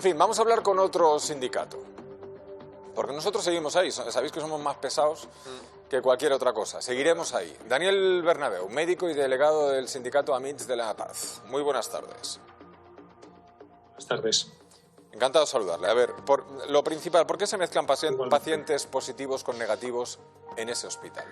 En fin, vamos a hablar con otro sindicato. Porque nosotros seguimos ahí, sabéis que somos más pesados que cualquier otra cosa. Seguiremos ahí. Daniel Bernabeu, médico y delegado del sindicato AMITS de La Paz. Muy buenas tardes. Buenas tardes. Encantado de saludarle. A ver, lo principal, ¿por qué se mezclan pacientes positivos con negativos en ese hospital?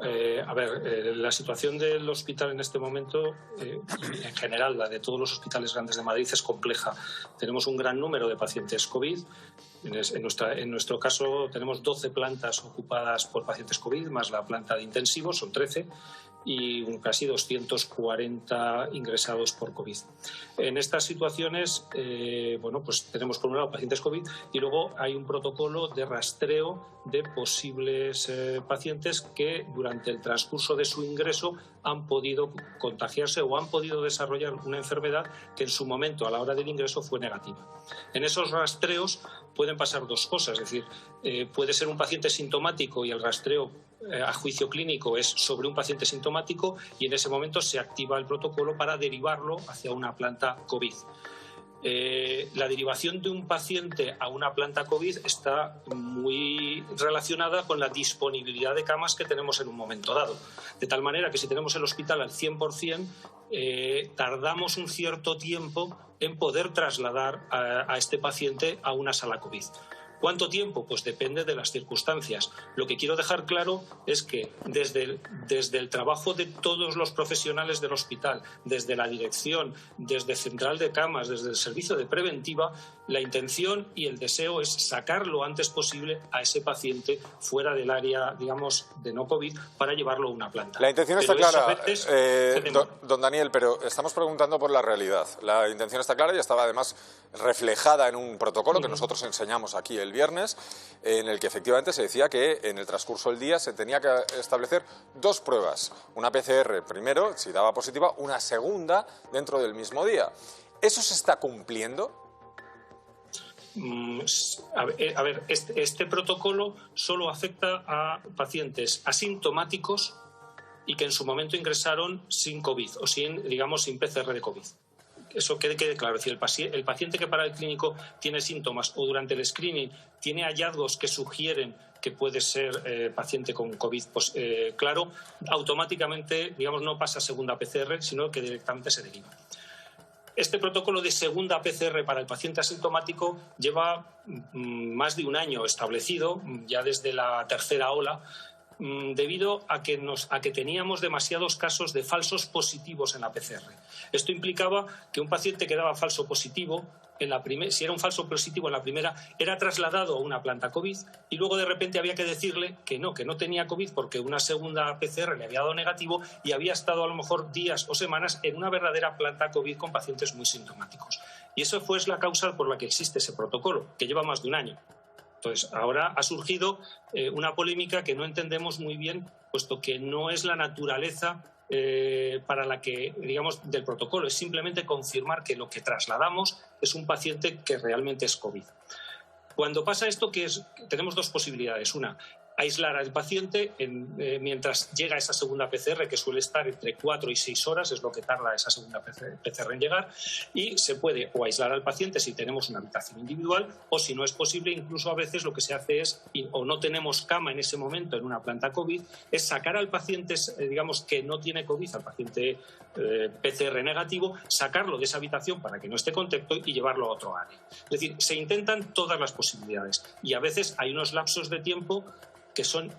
La situación del hospital en este momento, y en general la de todos los hospitales grandes de Madrid, es compleja. Tenemos un gran número de pacientes COVID. En nuestro caso tenemos 12 plantas ocupadas por pacientes COVID, más la planta de intensivos, son 13, y casi 240 ingresados por COVID. En estas situaciones, pues tenemos por un lado pacientes COVID y luego hay un protocolo de rastreo de posibles pacientes que durante el transcurso de su ingreso han podido contagiarse o han podido desarrollar una enfermedad que en su momento a la hora del ingreso fue negativa. En esos rastreos pueden pasar dos cosas, es decir, puede ser un paciente sintomático y el rastreo a juicio clínico es sobre un paciente sintomático y en ese momento se activa el protocolo para derivarlo hacia una planta COVID. La derivación de un paciente a una planta COVID está muy relacionada con la disponibilidad de camas que tenemos en un momento dado. De tal manera que si tenemos el hospital al 100%, tardamos un cierto tiempo en poder trasladar a este paciente a una sala COVID. ¿Cuánto tiempo? Pues depende de las circunstancias. Lo que quiero dejar claro es que desde el trabajo de todos los profesionales del hospital, desde la dirección, desde central de camas, desde el servicio de preventiva, la intención y el deseo es sacar lo antes posible a ese paciente fuera del área, digamos, de no COVID para llevarlo a una planta. La intención está clara, don Daniel, pero estamos preguntando por la realidad. La intención está clara y estaba además reflejada en un protocolo que nosotros enseñamos aquí el viernes, en el que efectivamente se decía que en el transcurso del día se tenía que establecer dos pruebas. Una PCR primero, si daba positiva, una segunda dentro del mismo día. ¿Eso se está cumpliendo? Este protocolo solo afecta a pacientes asintomáticos y que en su momento ingresaron sin COVID o sin PCR de COVID. Eso quede claro. Es decir, el paciente que para el clínico tiene síntomas o durante el screening tiene hallazgos que sugieren que puede ser paciente con COVID, claro, automáticamente, no pasa a segunda PCR, sino que directamente se deriva. Este protocolo de segunda PCR para el paciente asintomático lleva más de un año establecido, ya desde la tercera ola, debido a que teníamos demasiados casos de falsos positivos en la PCR. Esto implicaba que un paciente que daba falso positivo, si era un falso positivo en la primera, era trasladado a una planta COVID y luego de repente había que decirle que no tenía COVID porque una segunda PCR le había dado negativo y había estado a lo mejor días o semanas en una verdadera planta COVID con pacientes muy sintomáticos. Y eso fue la causa por la que existe ese protocolo, que lleva más de un año. Entonces, ahora ha surgido una polémica que no entendemos muy bien, puesto que no es la naturaleza para la que, del protocolo. Es simplemente confirmar que lo que trasladamos es un paciente que realmente es COVID. Cuando pasa esto, tenemos dos posibilidades. Una, aislar al paciente mientras llega esa segunda PCR, que suele estar entre 4 y 6 horas, es lo que tarda esa segunda PCR en llegar, y se puede o aislar al paciente si tenemos una habitación individual, o si no es posible, incluso a veces lo que se hace es, o no tenemos cama en ese momento en una planta COVID, es sacar al paciente, que no tiene COVID, al paciente PCR negativo, sacarlo de esa habitación para que no esté contacto y llevarlo a otro área. Es decir, se intentan todas las posibilidades y a veces hay unos lapsos de tiempo que son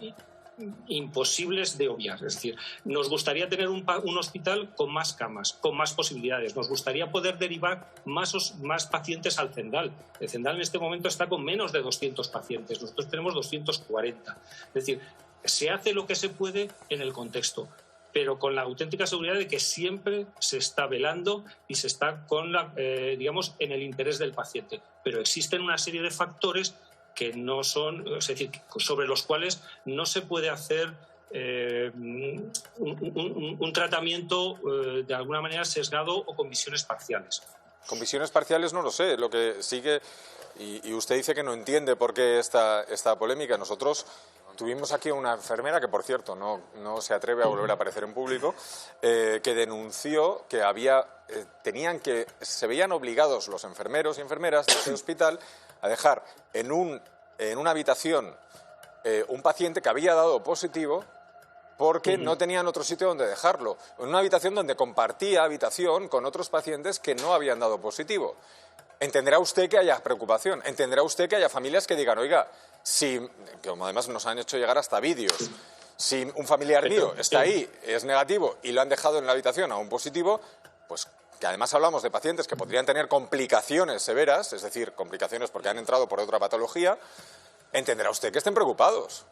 imposibles de obviar. Es decir, nos gustaría tener un hospital con más camas, con más posibilidades. Nos gustaría poder derivar más pacientes al Zendal. El Zendal en este momento está con menos de 200 pacientes. Nosotros tenemos 240. Es decir, se hace lo que se puede en el contexto, pero con la auténtica seguridad de que siempre se está velando y se está en el interés del paciente. Pero existen una serie de factores que no son, es decir, sobre los cuales no se puede hacer un tratamiento de alguna manera sesgado o con visiones parciales. Con visiones parciales no lo sé, lo que sigue, y usted dice que no entiende por qué esta polémica. Nosotros tuvimos aquí una enfermera que, por cierto, no se atreve a volver a aparecer en público, que denunció que se veían obligados los enfermeros y enfermeras de ese hospital a dejar en una habitación un paciente que había dado positivo porque no tenían otro sitio donde dejarlo. En una habitación donde compartía habitación con otros pacientes que no habían dado positivo. Entenderá usted que haya preocupación, entenderá usted que haya familias que digan, oiga, como además nos han hecho llegar hasta vídeos, si un familiar mío está ahí, es negativo y lo han dejado en la habitación a un positivo, pues que además hablamos de pacientes que podrían tener complicaciones severas, es decir, complicaciones porque han entrado por otra patología, entenderá usted que estén preocupados.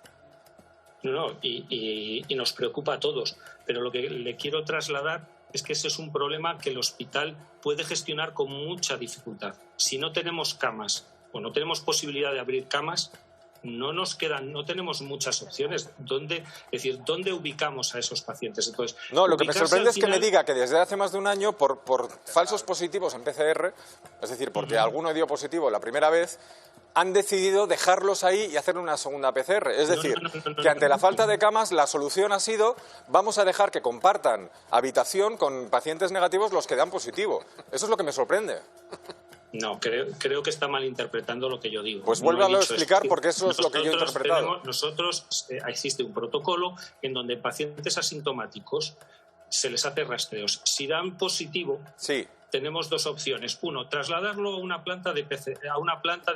No, y nos preocupa a todos, pero lo que le quiero trasladar es que ese es un problema que el hospital puede gestionar con mucha dificultad. Si no tenemos camas o no tenemos posibilidad de abrir camas, no tenemos muchas opciones. ¿Dónde ubicamos a esos pacientes? Entonces, no, lo que me sorprende es que me diga que desde hace más de un año, por falsos positivos en PCR, es decir, porque alguno dio positivo la primera vez, han decidido dejarlos ahí y hacerle una segunda PCR. Es decir, que ante la falta de camas la solución ha sido vamos a dejar que compartan habitación con pacientes negativos los que dan positivo. Eso es lo que me sorprende. No, creo que está malinterpretando lo que yo digo. Pues vuélvalo a explicar porque eso es lo que yo he interpretado. Existe un protocolo en donde pacientes asintomáticos se les hace rastreos. Si dan positivo, sí, tenemos dos opciones. Uno, trasladarlo a una planta de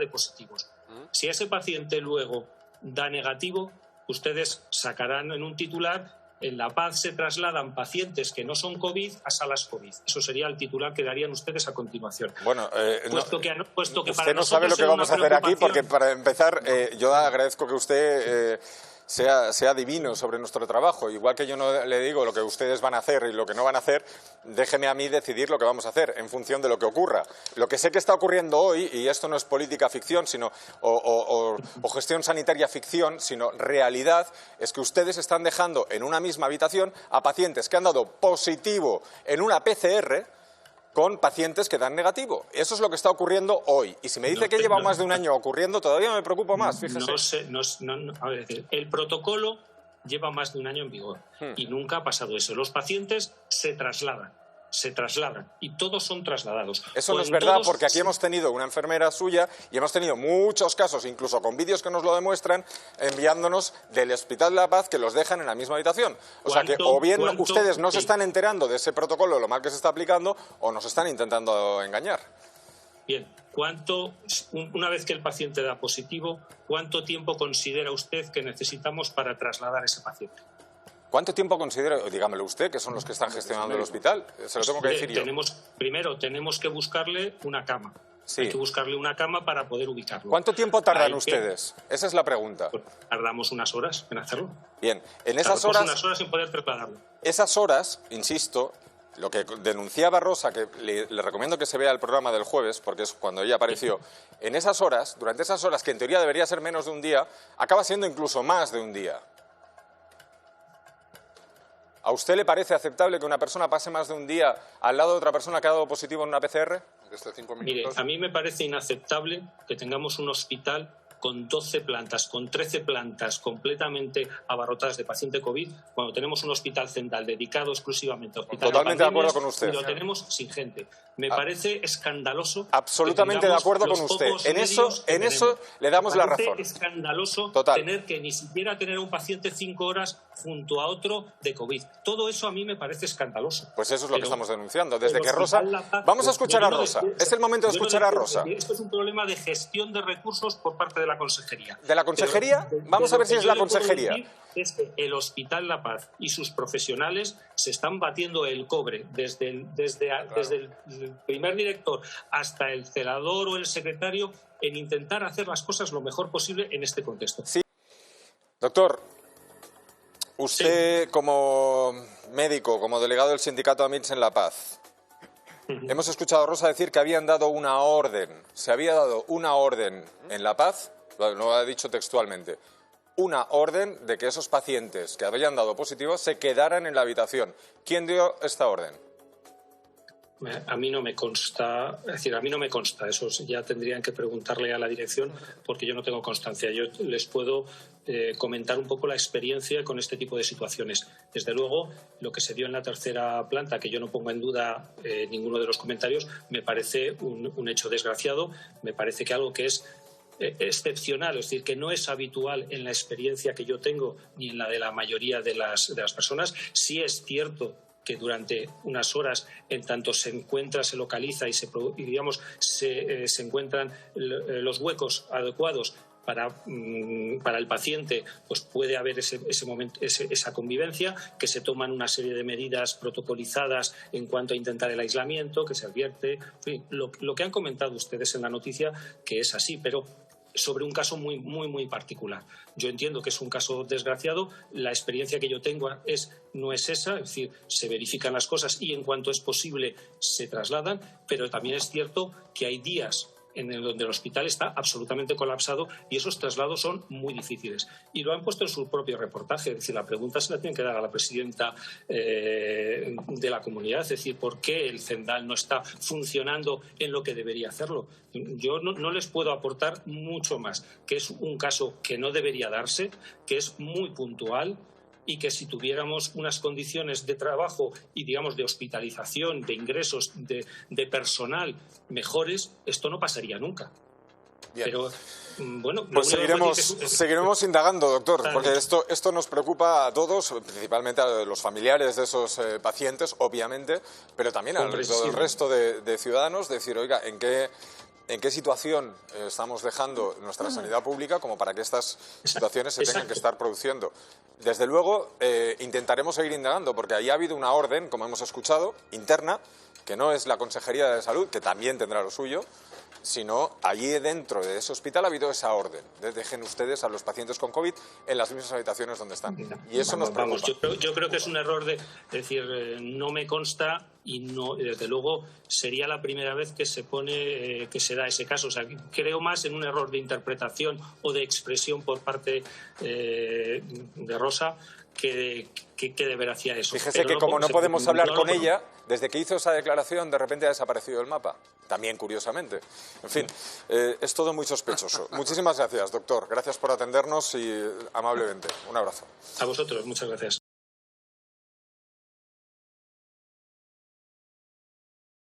positivos. Si ese paciente luego da negativo, ustedes sacarán en un titular: en La Paz se trasladan pacientes que no son COVID a salas COVID. Eso sería el titular que darían ustedes a continuación. Bueno, puesto que usted no sabe lo que vamos a hacer aquí, porque para empezar, yo agradezco que usted sea divino sobre nuestro trabajo. Igual que yo no le digo lo que ustedes van a hacer y lo que no van a hacer, déjeme a mí decidir lo que vamos a hacer en función de lo que ocurra. Lo que sé que está ocurriendo hoy, y esto no es política ficción o gestión sanitaria ficción, sino realidad, es que ustedes están dejando en una misma habitación a pacientes que han dado positivo en una PCR con pacientes que dan negativo. Eso es lo que está ocurriendo hoy. Y si me dice que lleva más de un año ocurriendo, todavía me preocupa más, fíjese. A ver, el protocolo lleva más de un año en vigor y nunca ha pasado eso. Los pacientes se trasladan y todos son trasladados. Eso no es verdad, porque aquí hemos tenido una enfermera suya y hemos tenido muchos casos, incluso con vídeos que nos lo demuestran, enviándonos del Hospital de La Paz que los dejan en la misma habitación. O sea que o bien ustedes no se están enterando de ese protocolo, lo mal que se está aplicando, o nos están intentando engañar. Bien, una vez que el paciente da positivo, ¿cuánto tiempo considera usted que necesitamos para trasladar a ese paciente? ¿Cuánto tiempo considera? Dígamelo usted, que son los que están gestionando el hospital. Se lo tengo que decir yo. Primero tenemos que buscarle una cama. Sí. Hay que buscarle una cama para poder ubicarlo. ¿Cuánto tiempo tardan ustedes? Esa es la pregunta. Pues tardamos unas horas en hacerlo. Bien, en esas horas... unas horas sin poder trasladarlo. Esas horas, insisto, lo que denunciaba Rosa, que le recomiendo que se vea el programa del jueves, porque es cuando ella apareció, en esas horas, durante esas horas, que en teoría debería ser menos de un día, acaba siendo incluso más de un día. ¿A usted le parece aceptable que una persona pase más de un día al lado de otra persona que ha dado positivo en una PCR? Mire, a mí me parece inaceptable que tengamos un hospital con 12 plantas, con 13 plantas completamente abarrotadas de paciente COVID, cuando tenemos un hospital central dedicado exclusivamente a hospital. Totalmente de acuerdo con usted. Y lo tenemos sin gente. Me parece escandaloso. Absolutamente de acuerdo con usted. En eso le damos la razón. Me parece escandaloso tener que ni siquiera tener un paciente 5 horas junto a otro de COVID. Todo eso a mí me parece escandaloso. Pues eso es lo que estamos denunciando. Desde que Rosa... Vamos a escuchar a Rosa. Es el momento de escuchar a Rosa. Esto es un problema de gestión de recursos por parte de la consejería. ¿De la consejería? Vamos a ver si es la consejería. Es que el Hospital La Paz y sus profesionales se están batiendo el cobre desde el primer director hasta el celador o el secretario en intentar hacer las cosas lo mejor posible en este contexto. Sí. Doctor, usted como médico, como delegado del sindicato AMITS en La Paz, hemos escuchado a Rosa decir que habían dado una orden, se había dado una orden en La Paz, no ha dicho textualmente, una orden de que esos pacientes que habían dado positivo se quedaran en la habitación. ¿Quién dio esta orden? A mí no me consta, es decir, a mí no me consta, eso ya tendrían que preguntarle a la dirección porque yo no tengo constancia. Yo les puedo comentar un poco la experiencia con este tipo de situaciones. Desde luego, lo que se dio en la tercera planta, que yo no pongo en duda ninguno de los comentarios, me parece un hecho desgraciado, me parece que algo que es excepcional, es decir, que no es habitual en la experiencia que yo tengo ni en la de la mayoría de las personas. Sí es cierto que durante unas horas, en tanto se encuentra, se localiza y se encuentran los huecos adecuados para el paciente, pues puede haber ese momento, esa convivencia, que se toman una serie de medidas protocolizadas en cuanto a intentar el aislamiento, que se advierte, en fin, lo que han comentado ustedes en la noticia, que es así, pero sobre un caso muy, muy, muy particular. Yo entiendo que es un caso desgraciado. La experiencia que yo tengo no es esa, es decir, se verifican las cosas y en cuanto es posible se trasladan, pero también es cierto que hay días en donde el hospital está absolutamente colapsado y esos traslados son muy difíciles. Y lo han puesto en su propio reportaje. Es decir, la pregunta se la tienen que dar a la presidenta de la comunidad, es decir, ¿por qué el Cendal no está funcionando en lo que debería hacerlo? Yo no les puedo aportar mucho más, que es un caso que no debería darse, que es muy puntual, y que si tuviéramos unas condiciones de trabajo y, digamos, de hospitalización, de ingresos, de personal mejores, esto no pasaría nunca. Bien. Pero, bueno, pues seguiremos indagando, doctor, porque esto nos preocupa a todos, principalmente a los familiares de esos pacientes, obviamente, pero también al resto de ciudadanos, decir, oiga, ¿en qué situación estamos dejando nuestra sanidad pública como para que estas situaciones se tengan que estar produciendo? Desde luego, intentaremos seguir indagando, porque ahí ha habido una orden, como hemos escuchado, interna, que no es la Consejería de Salud, que también tendrá lo suyo, sino allí dentro de ese hospital ha habido esa orden de dejen ustedes a los pacientes con COVID en las mismas habitaciones donde están. Y eso nos preocupa. Yo creo que es un error no me consta y no, desde luego sería la primera vez que se da ese caso. O sea, creo más en un error de interpretación o de expresión por parte de Rosa que de veracidad eso. Fíjese que como no podemos hablar con ella, desde que hizo esa declaración de repente ha desaparecido el mapa, también curiosamente. En fin, es todo muy sospechoso. Muchísimas gracias, doctor. Gracias por atendernos y amablemente. Un abrazo. A vosotros, muchas gracias.